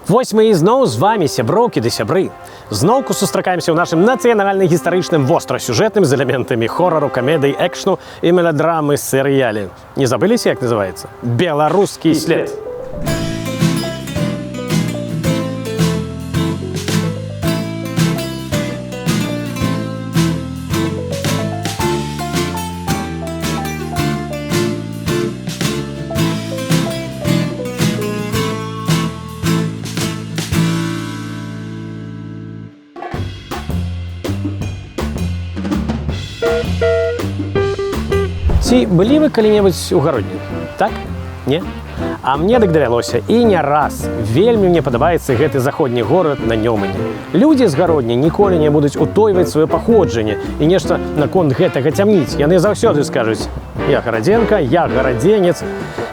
Вось мы ізноў з вами, сяброўкі ды сябры. Зноўку сустракаемся ў нашым нацыянальна-гістарычным вострасюжэтным з элементамі хорару, камедый, экшну і меладрамы серыяле. Не забыліся, як называецца? Беларускі след. Ці былі вы калі-небудзь у гародні? Так? Не? А мне дык давялося і не раз. Вельмі мне падабаецца гэты заходні горад на Нёмане. Людзі з гародні ніколі не будуць утойваць сваё паходжанне і нешта наконт гэтага цямніць. Яны заўсёды скажуць: я гарадзенка, я гарадзенец.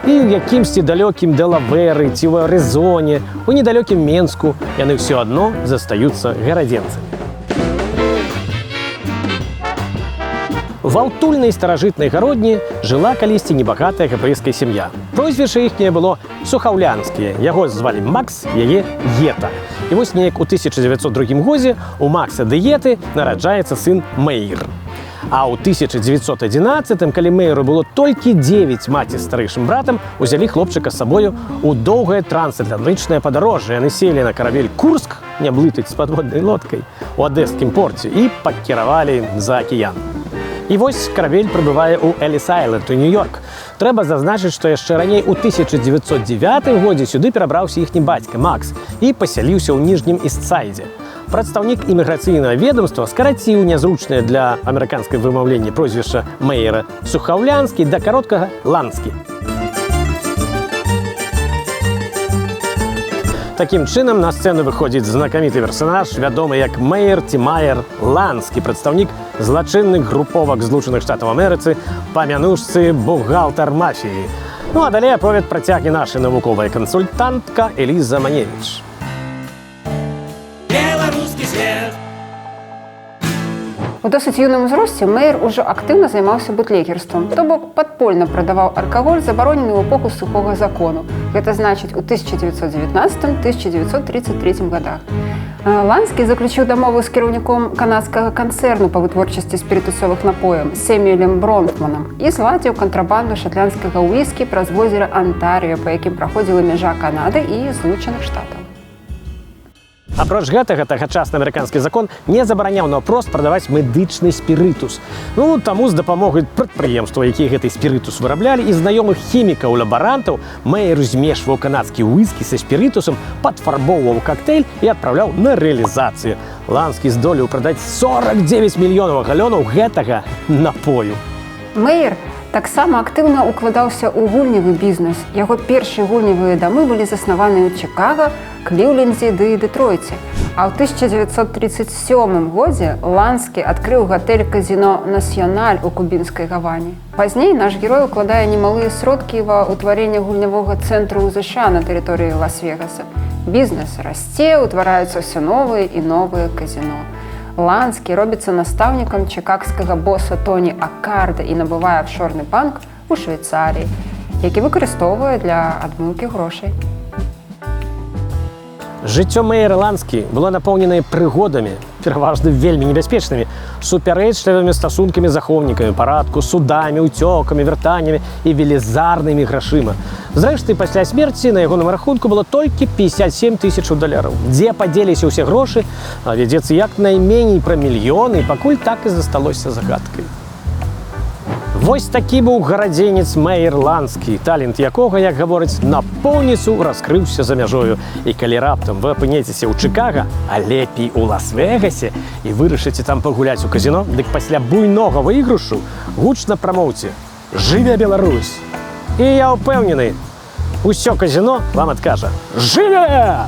І ў якімсьці далёкім Дэлавэры ці ў Арызоне, у недалёкім Менску яны ўсё адно застаюцца гарадзенцамі. В аўтульнай старажытнай гародні жыла калісьці небагатая габрэйская сям'я. Прозвішча іхняе было Сухаўлянскія. Яго звалі Макс, яе Ета. І вось неяк у 1902 годзе у Макса ды Еты нараджаецца сын Мэйр. А ў 1911, калі Мэйру было толькі 9, маці з старэйшым братам узялі хлопчыка з сабою ў доўгае трансатлантычнае падарожжа. Яны селі на каравель Курск, не блытаць з падводнай лодкай, у адэскім порце і пакіравалі за акіян. І вось каравель прыбывае ў Эліс-Айленд, у Нью-Йорк. Трэба зазначыць, што яшчэ раней у 1909 годзе сюды перабраўся іхні бацька Макс і пасяліўся ў ніжнім Іст-Сайдзе. Прадстаўнік іміграцыйнага ведомства скараціў нязручнае для амерыканскай вымаўлення прозвішча Мэйра Сухаўлянскі да кароткага Ланскі. Такім чынам на сцэну выходзіць знакаміты персанаж, вядомы як Мэйр ці Майер Ланскі, прадстаўнік злачынных груповак Злучаных Штатаў Амерыцы па мянушцы бухгалтар мафіі. Ну а далей аповед працягне наша навуковая кансультантка Эліза Маневіч. Беларускі след. У досыць юным узросце Мэйр ужо актыўна займаўся бутлегерствам, то бок падпольна прадаваў алкаголь, забаронены ў эпоху сухога закону. Гэта значыць у 1919-1933 годах. Ланскі заключыў дамову з кіраўніком канадскага канцэрну па вытворчасці спірытусовых напояў Сэмюэлем Бронфманам і зладзіў кантрабанду шатландскага уіскі праз возера Антарыё, па якім праходзіла мяжа Канады і Злучаных Штатаў. Апроч гэтага, тагачасны амерыканскі закон не забараняў наўпрост прадаваць медычны спірытус. Ну, таму з дапамогай прадпрыемстваў, якія гэты спірытус выраблялі, і знаёмых хімікаў-лабарантаў, Мэйр змешваў канадскі уіскі са спірытусам, падфарбоўваў кактэйль і адпраўляў на рэалізацыю. Ланскі здолеў прадаць 49 мільёнаў галёнаў гэтага напою. Мэйр таксама актыўна укладаўся ў гульневы бізнес. Яго першыя гульневыя дамы былі заснаваны ў Чыкага, Кліўлендзе ды Дэтройце. А ў 1937 годзе Ланскі адкрыў гатэль-казіно «Насьёналь» у кубінскай Гаване. Пазней наш герой укладае немалыя сродкі ва ўтварэнне гульнявога цэнтру ў ЗША на тэрыторыі Лас-Вегаса. Бізнес расце, утвараюцца ўсё новыя і новыя казіно. Ланскі робіцца настаўнікам чыкагскага боса Тоні Аккарда і набывае афшорны банк у Швейцарыі, які выкарыстоўвае для адмыўкі грошай. Жыццё Мэйра Ланскі было напоўненае прыгодамі, пераважна вельмі небяспечнымі, супярэчлівымі стасункамі з ахоўнікамі парадку, судамі, уцёкамі, вяртаннямі і велізарнымі грашыма. Зрэшты, пасля смерці на ягоным рахунку было толькі 57 000 долараў. Дзе падзеліся ўсе грошы, вядзецца як найменей пра мільёны, і пакуль так і засталося загадкай. Вось такі быў гарадзенец Мэйр Ланскі, талент якога, як гавораць, напоўніцу раскрыўся за мяжою. І калі раптам вы апынецеся ў Чыкага, а лепей у Лас-Вегасе, і вырашыце там пагуляць у казіно, дык пасля буйнога выйгрышу гучна прамоўце: «Жыве Беларусь!» І я ўпэўнены, усё казіно вам адкажа: «Жыве!»